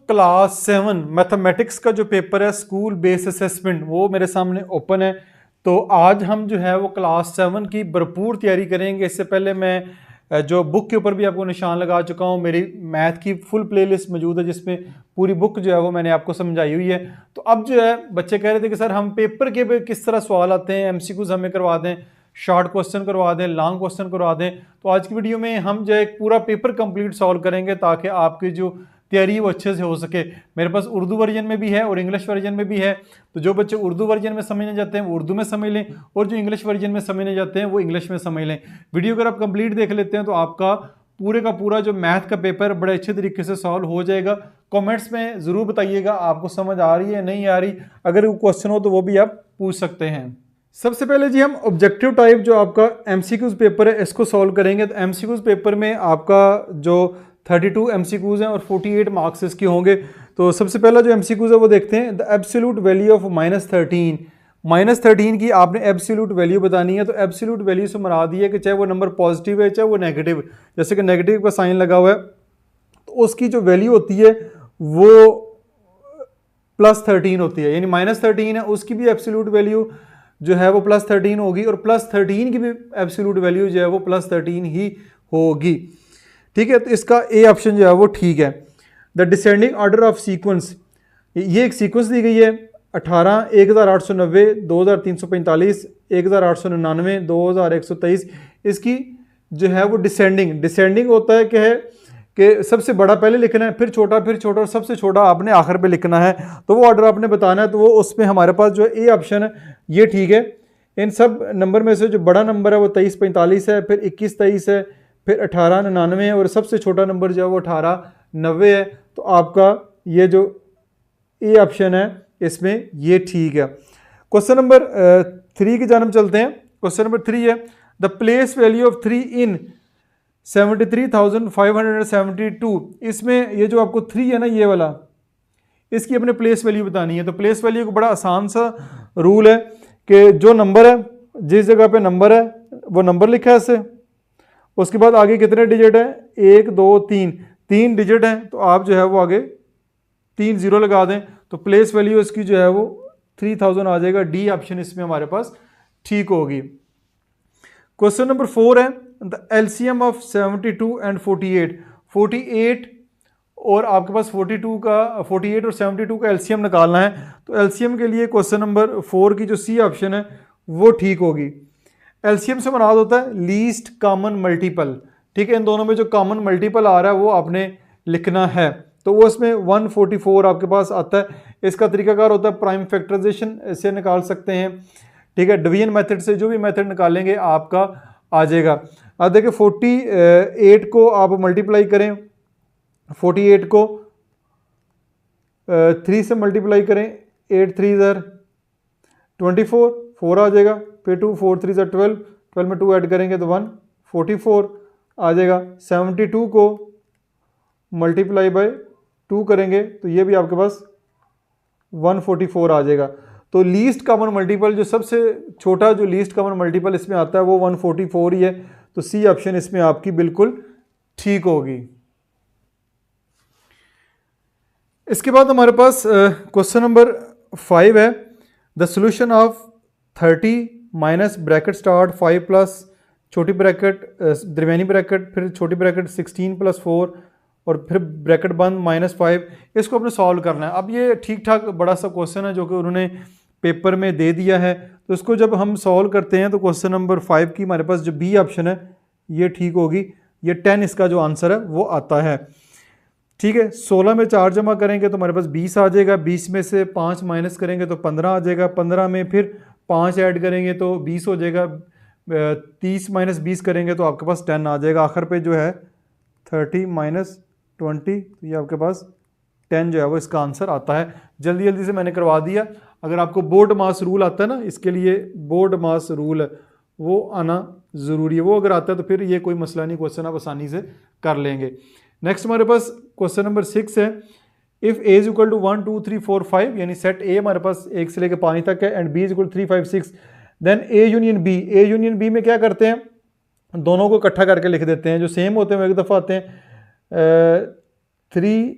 Class 7 mathematics का जो paper है स्कूल बेस्ड असेसमेंट वो मेरे सामने ओपन है। तो आज हम जो है वो क्लास 7 की भरपूर तैयारी करेंगे। इससे पहले मैं जो बुक के ऊपर भी आपको निशान लगा चुका हूँ, मेरी मैथ की फुल प्लेलिस्ट मौजूद है जिसमें पूरी बुक जो है वो मैंने आपको समझाई हुई है। तो अब जो है बच्चे कह रहे थे कि सर हम पेपर के पे किस तरह सवाल आते हैं, एमसीक्यूज हमें करवा दें, शॉर्ट क्वेश्चन करवा दें, लॉन्ग क्वेश्चन करवा दें। तो आज की वीडियो में हम जो है एक पूरा पेपर कंप्लीट सॉल्व करेंगे ताकि आपकी जो तैयारी वो अच्छे से हो सके। मेरे पास उर्दू वर्जन में भी है और इंग्लिश वर्जन में भी है। तो जो बच्चे उर्दू वर्जन में समझने जाते हैं वो उर्दू में समझ लें, और जो इंग्लिश वर्जन में समझने जाते हैं वो इंग्लिश में समझ लें। वीडियो अगर आप कंप्लीट देख लेते हैं तो आपका पूरे का पूरा जो मैथ का पेपर बड़े अच्छे तरीके से सॉल्व हो जाएगा। कमेंट्स में ज़रूर बताइएगा आपको समझ आ रही है नहीं आ रही। अगर क्वेश्चन हो तो वो भी आप पूछ सकते हैं। सबसे पहले जी हम ऑब्जेक्टिव टाइप जो आपका एमसीक्यूज पेपर है इसको सॉल्व करेंगे। तो एमसीक्यूज पेपर में आपका जो 32 एमसीक्यूज हैं और 48 मार्क्स इसके होंगे। तो सबसे पहला जो एमसीक्यूज है वो देखते हैं। द एब्सोल्यूट वैल्यू ऑफ -13, -13 की आपने एब्सोल्यूट वैल्यू बतानी है। तो एब्सोल्यूट वैल्यू से मुराद ये है कि चाहे वो नंबर पॉजिटिव है चाहे वो नेगेटिव। जैसे कि नेगेटिव का साइन लगा हुआ है तो उसकी जो वैल्यू होती है वो +13 होती है, यानी -13 है उसकी भी एब्सोल्यूट वैल्यू जो है वो +13 होगी, और +13 की भी एब्सोल्यूट वैल्यू जो है वो +13 ही होगी। ठीक है, तो इसका ए ऑप्शन जो है वो ठीक है। The descending order of sequence, ये एक सीक्वेंस दी गई है 18, 1890, 2345, 1899, 2123। इसकी जो है वो डिसेंडिंग होता है कि सबसे बड़ा पहले लिखना है, फिर छोटा और सबसे छोटा आपने आखिर पे लिखना है। तो वो ऑर्डर आपने बताना है। तो वो उसमें हमारे पास जो ए ऑप्शन है ये ठीक है। इन सब नंबर में से जो बड़ा नंबर है वो 2345 है, फिर 2123 है, फिर 1899 है, और सबसे छोटा नंबर जो है वो 1890 है। तो आपका ये जो ए ऑप्शन है इसमें ये ठीक है। क्वेश्चन नंबर 3 की जानब चलते हैं। क्वेश्चन नंबर 3 है द प्लेस वैल्यू ऑफ 3 इन 73,572। इसमें ये जो आपको 3 है ना ये वाला, इसकी अपने प्लेस वैल्यू बतानी है। तो प्लेस वैल्यू को बड़ा आसान सा रूल है कि जो नंबर है जिस जगह पे नंबर है वो नंबर लिखा है ऐसे, उसके बाद आगे कितने डिजिट है 1 2 3, 3 डिजिट हैं तो आप जो है वो आगे 3 0 लगा दें। तो प्लेस वैल्यू इसकी जो है वो 3000 आ जाएगा। डी ऑप्शन इसमें हमारे पास ठीक होगी। क्वेश्चन नंबर 4 है द एलसीएम ऑफ 72 एंड 48 और आपके पास 48 और 72 का एलसीएम निकालना है। तो एलसीएम के लिए क्वेश्चन नंबर 4 की जो सी ऑप्शन है वो ठीक होगी। एलसीएम से मुराद होता है लीस्ट कॉमन मल्टीपल। ठीक है, इन दोनों में जो कॉमन मल्टीपल आ रहा है वो आपने लिखना है। तो वो इसमें 144 आपके पास आता है। इसका तरीकाकार होता है प्राइम फैक्टराइजेशन से निकाल सकते हैं। ठीक है, डिवीजन मेथड से जो भी मेथड निकालेंगे आपका आ जाएगा। अब देखिए 48 को आप मल्टीप्लाई करें, 48 को 3 से मल्टीप्लाई करें, 8 3 ज़र 24, 4 आ जाएगा, फिर 2 4 3 ज़र 12, 12 में 2 ऐड करेंगे तो 144 आ जाएगा। 72 को मल्टीप्लाई बाय 2 करेंगे तो ये भी आपके पास 144 आ जाएगा। तो लीस्ट कॉमन मल्टीपल जो सबसे छोटा जो लीस्ट कॉमन मल्टीपल इसमें आता है वो 144 ही है। तो सी ऑप्शन इसमें आपकी बिल्कुल ठीक होगी। इसके बाद हमारे पास क्वेश्चन नंबर 5 है the solution of 30 minus bracket start 5 plus छोटी ब्रैकेट दरमियानी ब्रैकेट फिर छोटी ब्रैकेट 16 + 4 और फिर ब्रैकेट बंद -5। इसको अपने सॉल्व करना है। अब ये ठीक ठाक बड़ा सा क्वेश्चन है जो कि उन्होंने पेपर में दे दिया है। तो इसको जब हम सॉल्व करते हैं तो क्वेश्चन नंबर 5 की हमारे पास जो बी ऑप्शन है ये ठीक होगी। ये 10 इसका जो आंसर है वो आता है। ठीक है, 16 में 4 जमा करेंगे तो हमारे पास 20 आ जाएगा। 20 में से 5 माइनस करेंगे तो 15 आ जाएगा। 15 में फिर 5 ऐड करेंगे तो 20 हो जाएगा। 30 - 20 करेंगे तो आपके पास 10 आ जाएगा। आखिर पे जो है 30 - 20, तो ये आपके पास 10 जो है वो इसका आंसर आता है। जल्दी जल्दी से मैंने करवा दिया। अगर आपको बोर्ड मास रूल आता है ना, इसके लिए बोर्ड मास रूल है वो आना ज़रूरी है। वो अगर आता है तो फिर ये कोई मसला नहीं, क्वेश्चन आप आसानी से कर लेंगे। नेक्स्ट हमारे पास क्वेश्चन नंबर 6 है if A is equal to 1 2 3 4 5, यानी सेट ए हमारे पास 1 से लेकर 5 तक है and B is equal 3 5 6, then A union B में क्या करते हैं, दोनों को इकट्ठा करके लिख देते हैं। जो सेम होते हैं वो एक दफ़ा आते हैं 3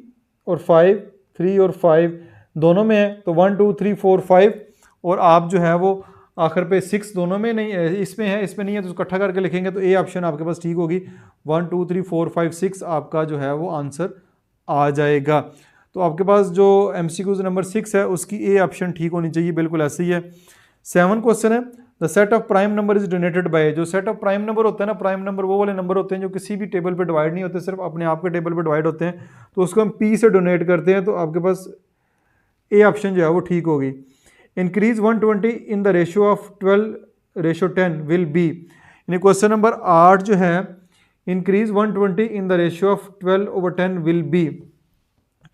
और 5 3 और 5 दोनों में है, तो 1 2 3 4 5, और आप जो है वो आखिर पे 6 दोनों में नहीं है, इसमें है इसमें नहीं है, तो उसको इकट्ठा करके लिखेंगे तो ए ऑप्शन आपके पास ठीक होगी। 1 2 3 4 5 6 आपका जो है वो आंसर आ जाएगा। तो आपके पास जो MCQ नंबर 6 है उसकी ए ऑप्शन ठीक होनी चाहिए, बिल्कुल ऐसे ही है। 7 क्वेश्चन है, the set of prime number is donated bye. जो सेट ऑफ प्राइम नंबर होता है ना, प्राइम नंबर वो वाले नंबर होते हैं जो किसी भी टेबल पे डिवाइड नहीं होते, सिर्फ अपने आप के टेबल पे डिवाइड होते हैं, तो उसको हम पी से डोनेट करते हैं, तो आपके पास ए ऑप्शन जो है वो ठीक होगी। Increase 120 in the ratio of 12:10 will be. यानी क्वेश्चन नंबर 8 जो है, increase 120 in the ratio of 12/10 will be,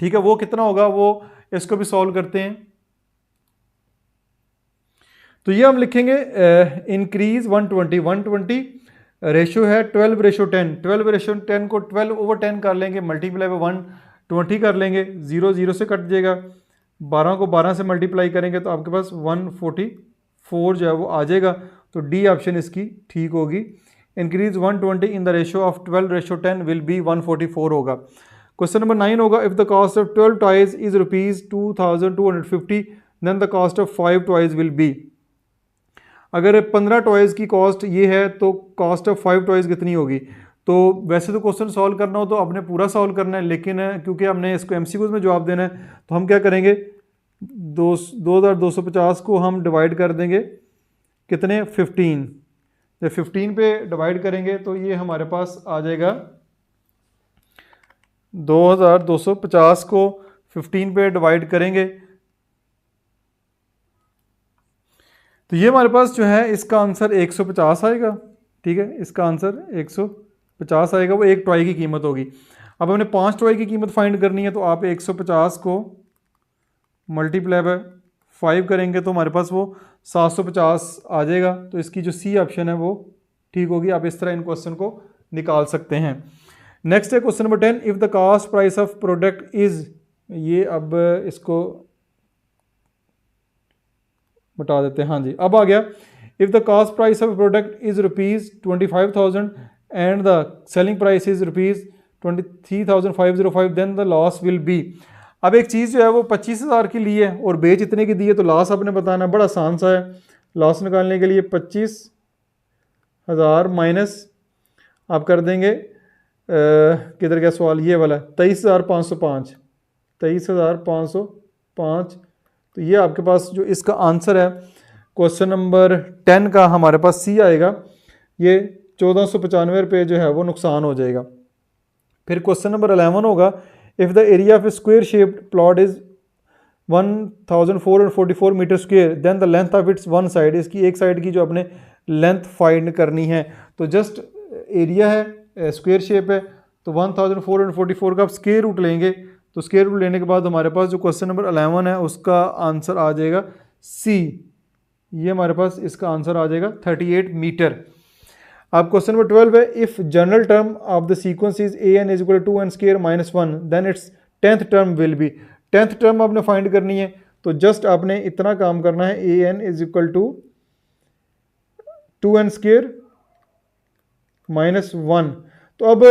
ठीक है, वो कितना होगा, वो इसको भी सॉल्व करते हैं। तो ये हम लिखेंगे इंक्रीज 120 रेशियो है 12:10, 12:10 को 12/10 कर लेंगे, मल्टीप्लाई बाय 120 कर लेंगे, 0 0 से कट जाएगा, 12 को 12 से मल्टीप्लाई करेंगे तो आपके पास 144 जो है वो आ जाएगा। तो डी ऑप्शन इसकी ठीक होगी। Increase 120 in the ratio of 12:10 will be 144 होगा। क्वेश्चन नंबर 9 होगा, if the cost of 12 toys is ₹2250 then the cost of 5 toys will be. अगर 15 टॉयज़ की कॉस्ट ये है तो कॉस्ट ऑफ 5 टॉयज़ कितनी होगी। तो वैसे तो क्वेश्चन सॉल्व करना हो तो आपने पूरा सॉल्व करना है, लेकिन क्योंकि हमने इसको MCQs में जवाब देना है तो हम क्या करेंगे, 2250 को हम डिवाइड कर देंगे कितने, 15। जब 15 पे डिवाइड करेंगे तो ये हमारे पास आ जाएगा 2250 को 15 पे डिवाइड करेंगे तो ये हमारे पास जो है इसका आंसर 150 आएगा। ठीक है, इसका आंसर 150 आएगा, वो एक टॉय की कीमत होगी। अब हमने 5 टॉय की कीमत फाइंड करनी है, तो आप 150 को मल्टीप्लाई बाय 5 करेंगे तो हमारे पास वो 750 आ जाएगा। तो इसकी जो सी ऑप्शन है वो ठीक होगी। आप इस तरह इन क्वेश्चन को निकाल सकते हैं। नेक्स्ट है question number 10, if the cost price of product is, ये अब इसको बता देते हैं। हाँ जी, अब आ गया, if the cost price of product is ₹25,000 and the selling price is ₹23,505 then the loss will be. अब एक चीज़ जो है वो 25,000 की ली है और बेच इतने की दी है, तो लॉस आपने बताना, बड़ा आसान सा है। लॉस निकालने के लिए 25,000 माइनस आप कर देंगे किधर गया सवाल, ये वाला 23,505, 23,505। तो ये आपके पास जो इसका आंसर है क्वेश्चन नंबर 10 का हमारे पास सी आएगा। ये 1495 रुपये जो है वो नुकसान हो जाएगा। फिर क्वेश्चन नंबर 11 होगा, if the area of a square shaped plot is 1444 metre square then the length of its one side. इसकी एक साइड की जो अपने लेंथ फाइंड करनी है। तो जस्ट एरिया है, स्क्वायर शेप है, तो 1444 का आप स्क्वायर रूट लेंगे, तो स्क्वायर रूट लेने के बाद हमारे पास जो क्वेश्चन नंबर 11 है उसका आंसर आ जाएगा सी। ये हमारे पास इसका आंसर आ जाएगा 38 मीटर। अब क्वेश्चन नंबर 12 है, if general term of the sequence is an is equal to 2n² - 1 then its 10th term will be. 10th term आपने फाइंड करनी है, तो जस्ट आपने इतना काम करना है, an is equal to 2n² - 1। तो अब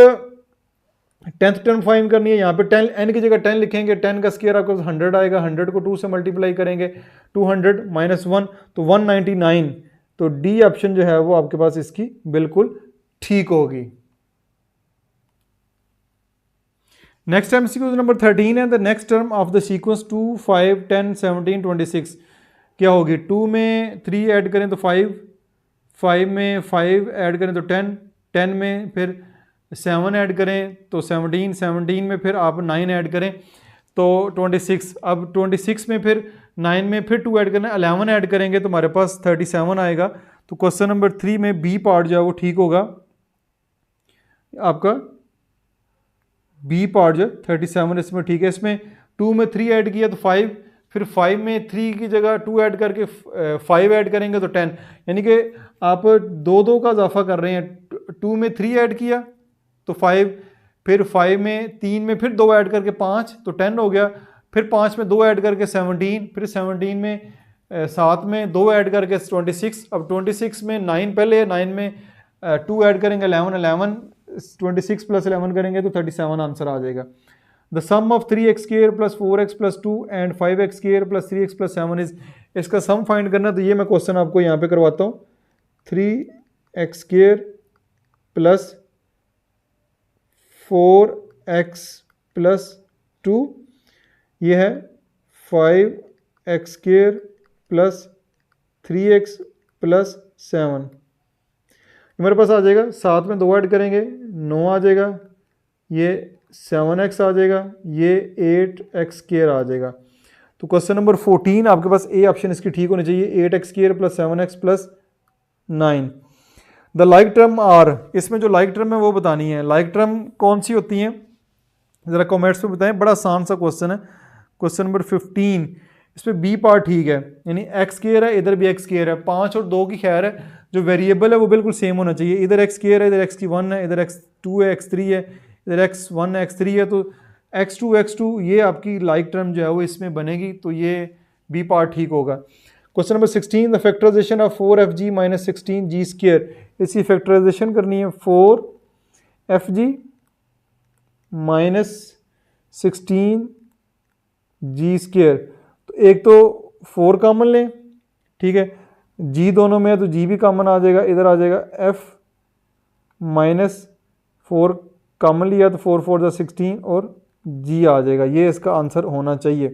10th टर्म फाइंड करनी है, यहाँ पे 10 n की जगह 10 लिखेंगे, 10 का स्क्वायर आपको 100 आएगा, 100 को 2 से मल्टीप्लाई करेंगे, 200 - 1 तो 199। तो डी ऑप्शन जो है वो आपके पास इसकी बिल्कुल ठीक होगी। नेक्स्ट MCQ नंबर 13 है, the next term of the sequence 2 5 10 17 26 क्या होगी। 2 में 3 ऐड करें तो 5, 5 में 5 ऐड करें तो 10, 10 में फिर 7 ऐड करें तो 17, 17 में फिर आप 9 ऐड करें तो 26। अब 26 में फिर 9 में फिर 2 ऐड करना है, 11 ऐड करेंगे तो हमारे पास 37 आएगा। तो क्वेश्चन नंबर 3 में बी पार्ट जो है वो ठीक होगा, आपका बी पार्ट जो 37 इसमें ठीक है। इसमें 2 में 3 ऐड किया तो 5, फिर 5 में 3 की जगह 2 ऐड करके 5 ऐड करेंगे तो 10, यानी कि आप 2 का इजाफा कर रहे हैं। 2 में 3 ऐड किया तो 5, फिर 5 में 3 में फिर 2 ऐड करके 5 तो 10 हो गया, फिर 5 में 2 ऐड करके 17, फिर 17 में 7 में 2 ऐड करके 26। अब 26 में 9 पहले है, 9 में 2 ऐड करेंगे 11, 11 26 + 11 करेंगे तो 37 आंसर आ जाएगा। The sum of 3x square plus 4x plus 2 and 5x square plus 3x plus 7 is, इसका सम फाइंड करना। तो ये मैं क्वेश्चन आपको यहाँ पे करवाता हूँ। 3x square plus 4x plus 2, ये है 5x square plus 3x plus 7, हमारे पास आ जाएगा। साथ में 2 ऐड करेंगे 9 आ जाएगा, ये 7x आ जाएगा, ये 8x स्क्वायर आ जाएगा। तो क्वेश्चन नंबर 14 आपके पास ए ऑप्शन इसकी ठीक होनी चाहिए, 8x square plus 7x plus 9। The like term are, इसमें जो लाइक टर्म है वो बतानी है। लाइक टर्म कौन सी होती हैं ज़रा कमेंट्स में बताएं, बड़ा आसान सा क्वेश्चन है। क्वेश्चन नंबर 15, इस पर बी पार्ट ठीक है, यानी एक्स स्क्वायर है, इधर भी एक्स स्क्वायर है। 5 और 2 की खैर है, जो वेरिएबल है वो बिल्कुल सेम होना चाहिए। इधर एक्स स्क्वायर है, इधर एक्स की 1 है, इधर एक्स 2 है, एक्स 3 है, इधर x1 x3 है। तो x2 ये आपकी लाइक टर्म जो है वो इसमें बनेगी, तो ये बी पार्ट ठीक होगा। Question number 16, the factorization of 4fg minus 16g square, इसकी फैक्टराइजेशन करनी है 4fg माइनस 16g स्क्वायर। तो एक तो 4 कॉमन लें, ठीक है, g दोनों में है तो g भी कॉमन आ जाएगा, इधर आ जाएगा f माइनस 4 कॉमन लिया तो 4 4 16 और g आ जाएगा। ये इसका आंसर होना चाहिए।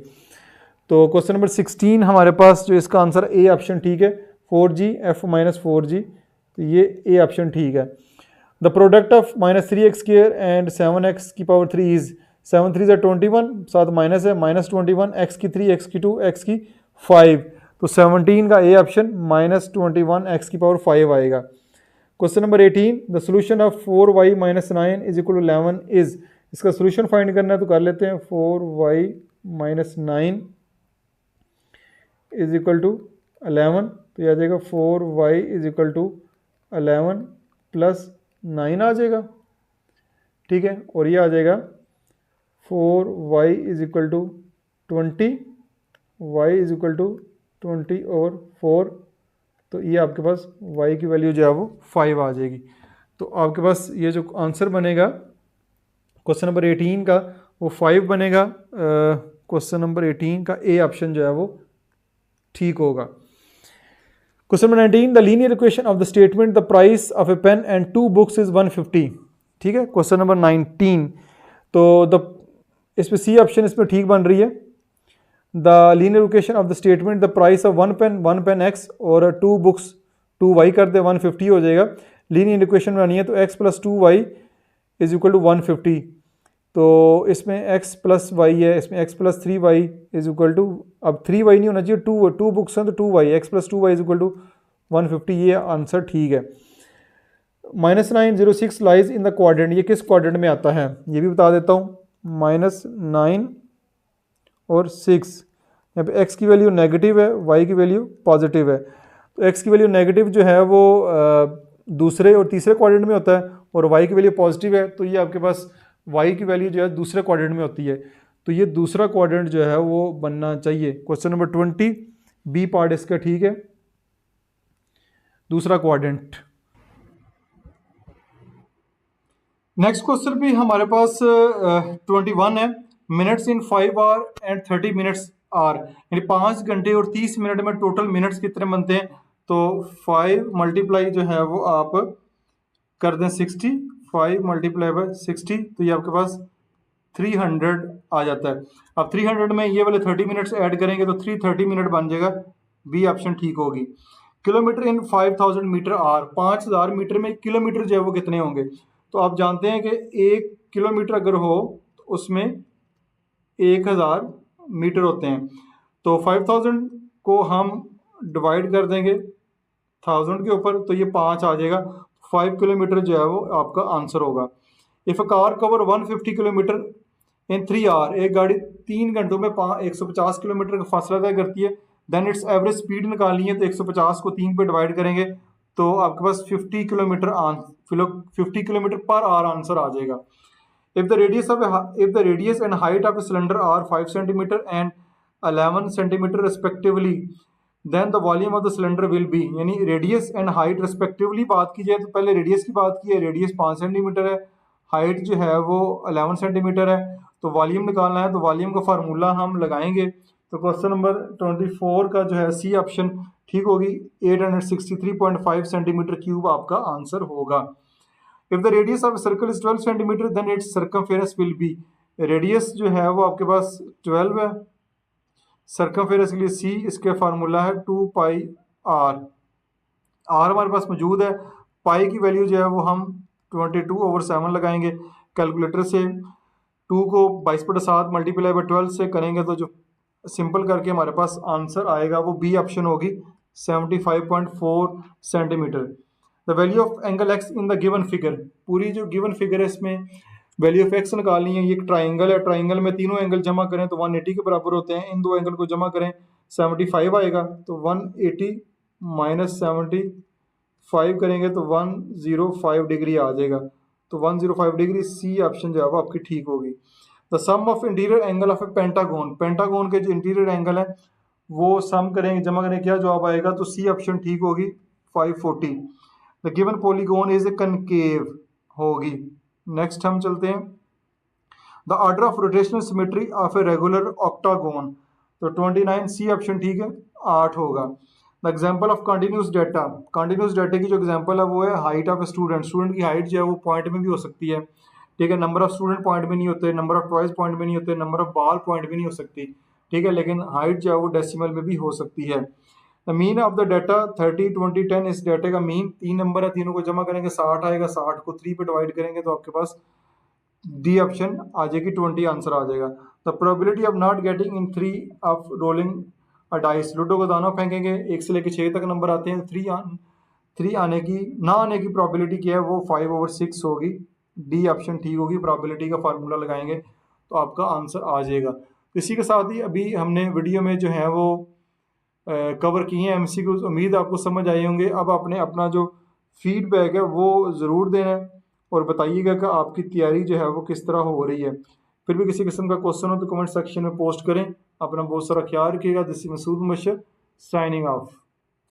तो क्वेश्चन नंबर 16 हमारे पास जो इसका आंसर ए ऑप्शन ठीक है, 4g f माइनस 4g, तो ये ए ऑप्शन ठीक है। The product of minus 3x square and 7x की पावर 3 इज, 7 3 21, साथ माइनस है, माइनस 21, x की 3, x की 2, x की 5, तो 17 का ए ऑप्शन माइनस 21 x की पावर 5 आएगा। Question number 18, the solution of 4y minus 9 is equal to 11 is, इसका सोल्यूशन फाइंड करना है तो कर लेते हैं। 4y minus 9 is equal to 11, तो यह आ जाएगा 4y is equal to 11 plus 9 आ जाएगा, ठीक है, और ये आ जाएगा 4y is equal to 20, y is equal to 20 और 4, तो ये आपके पास y की वैल्यू जो है वो 5 आ जाएगी। तो आपके पास ये जो आंसर बनेगा क्वेश्चन नंबर 18 का वो 5 बनेगा। क्वेश्चन नंबर 18 का ए ऑप्शन जो है वो ठीक होगा। Question number 19, the linear equation of the statement the price of a pen and 2 books is 150, ठीक है। क्वेश्चन नंबर 19, तो इसमें सी ऑप्शन इसमें ठीक बन रही है। The linear equation of the statement the price of 1 pen x और 2 बुक्स 2y कर दे 150 हो जाएगा। लीनियर इक्वेशन बनानी है तो x plus 2y is equal to 150, तो इसमें x प्लस y है, इसमें x plus 3y is equal to, अब 3y नहीं होना चाहिए, 2 बुक्स हैं तो 2y, x plus 2y is equal to 150, ये आंसर ठीक है। -906 लाइज इन द क्वाड्रेंट, ये किस क्वाड्रेंट में आता है ये भी बता देता हूँ। -9 और 6, यहाँ पे x की वैल्यू नेगेटिव है, y की वैल्यू पॉजिटिव है। तो x की वैल्यू नेगेटिव जो है वो दूसरे और तीसरे क्वाड्रेंट में होता है और y की वैल्यू पॉजिटिव है, तो ये आपके पास y की वैल्यू जो है दूसरे क्वाड्रेंट में होती है, तो ये दूसरा क्वाड्रेंट जो है वो बनना चाहिए। क्वेश्चन नंबर 20 बी पार्ट इसका ठीक है, दूसरा क्वाड्रेंट। नेक्स्ट क्वेश्चन भी हमारे पास 21 है, minutes in 5 hour and 30 minutes are, यानी 5 घंटे और 30 मिनट में टोटल मिनट्स कितने बनते हैं। तो 5 मल्टीप्लाई जो है वो आप कर दें 60, 5 मल्टीप्लाई बाय 60, तो ये आपके पास 300 आ जाता है। अब 300 में ये वाले 30 मिनट्स ऐड करेंगे तो 330 मिनट बन जाएगा, बी ऑप्शन ठीक होगी। Kilometre in 5000 metre are, 5000 metre में किलोमीटर जो है वो कितने होंगे। तो आप जानते हैं कि 1 किलोमीटर अगर हो तो उसमें 1000 मीटर होते हैं, तो 5000 को हम डिवाइड कर देंगे 1000 के ऊपर, तो ये 5 आ जाएगा। 5 किलोमीटर जो है वो आपका आंसर होगा। If a car cover 150 kilometre in 3 hour, एक गाड़ी 3 घंटों में 150 किलोमीटर का फासला तय करती है, देन इट्स एवरेज स्पीड निकालनी है, तो 150 को 3 पे डिवाइड करेंगे तो आपके पास 50 किलोमीटर पर आवर आंसर आ जाएगा। If the radius and height of a cylinder are 5 centimetre and 11 centimetre respectively, then the volume of the cylinder will be, यानी रेडियस एंड हाइट रिस्पेक्टिवली बात की जाए तो पहले रेडियस की बात की है, रेडियस 5 सेंटीमीटर है, हाइट जो है वो 11 सेंटीमीटर है, तो वॉल्यूम निकालना है, तो वॉल्यूम का फार्मूला हम लगाएंगे। तो क्वेश्चन नंबर 24 का जो है सी ऑप्शन ठीक होगी, 863.5 सेंटीमीटर क्यूब आपका आंसर होगा। If the radius of circle is 12 centimetre then its circumference will be, radius जो है वो आपके पास 12 है, सर्कमफेरेंस के लिए सी, इसके फार्मूला है 2 पाई आर। आर हमारे पास मौजूद है, पाई की वैल्यू जो है वो हम 22/7 लगाएंगे कैलकुलेटर से। 2 को 22/7 मल्टीप्लाई बाई 12 से करेंगे तो जो सिंपल करके हमारे पास आंसर आएगा वो बी ऑप्शन होगी 75.4 centimetre. The value of angle x in the given figure, पूरी जो गिवन फिगर है इसमें वैल्यू ऑफ एक्स निकालनी है। ये एक ट्राइंगल है, ट्राइंगल में तीनों एंगल जमा करें तो 180 के बराबर होते हैं। इन दो एंगल को जमा करें 75 आएगा, तो 180 माइनस 75 करेंगे तो 105 डिग्री आ जाएगा। तो 105 डिग्री सी ऑप्शन जो है वो आपकी ठीक होगी। The sum of interior angle of a pentagon, pentagon के जो इंटीरियर एंगल है वो सम करेंगे, जमा करेंगे, क्या जवाब आएगा, तो सी ऑप्शन ठीक होगी 540। The given polygon is a concave होगी। नेक्स्ट हम चलते हैं, the order of rotational symmetry of a regular octagon, तो 29 सी ऑप्शन ठीक है, 8 होगा। The example of continuous data, continuous data की जो एग्जाम्पल है वो है हाइट ऑफ स्टूडेंट, स्टूडेंट की हाइट जो है वो पॉइंट में भी हो सकती है, ठीक है। नंबर ऑफ स्टूडेंट पॉइंट में नहीं होते, नंबर ऑफ टॉयज पॉइंट में नहीं होते, नंबर ऑफ बॉल पॉइंट में नहीं हो सकती, ठीक है, लेकिन हाइट जो है वो डेसिमल में भी हो सकती है। The mean of the data 30 20 10, इस डाटा का मीन 3 नंबर है, तीनों को जमा करेंगे 60 आएगा, 60 को 3 पे डिवाइड करेंगे तो आपके पास डी ऑप्शन आ जाएगी, 20 आंसर आ जाएगा। The probability of not getting in 3 of rolling a dice, ludo को दाना फेंकेंगे 1 से लेकर 6 तक नंबर आते हैं, 3 आने की ना आने की प्रोबेबिलिटी क्या है वो 5/6 होगी, डी ऑप्शन ठीक होगी। प्रोबेबिलिटी का फार्मूला लगाएंगे तो आपका आंसर आ जाएगा। तो इसी के साथ ही अभी हमने वीडियो में जो है वो कवर किए हैं एमसीक्यूज, उम्मीद आपको समझ आए होंगे। अब आपने अपना जो फीडबैक है वो ज़रूर देना है और बताइएगा कि आपकी तैयारी जो है वो किस तरह हो रही है। फिर भी किसी किस्म का क्वेश्चन हो तो कमेंट सेक्शन में पोस्ट करें। अपना बहुत सारा ख्याल रखिएगा। This is Masood Mubashir signing of.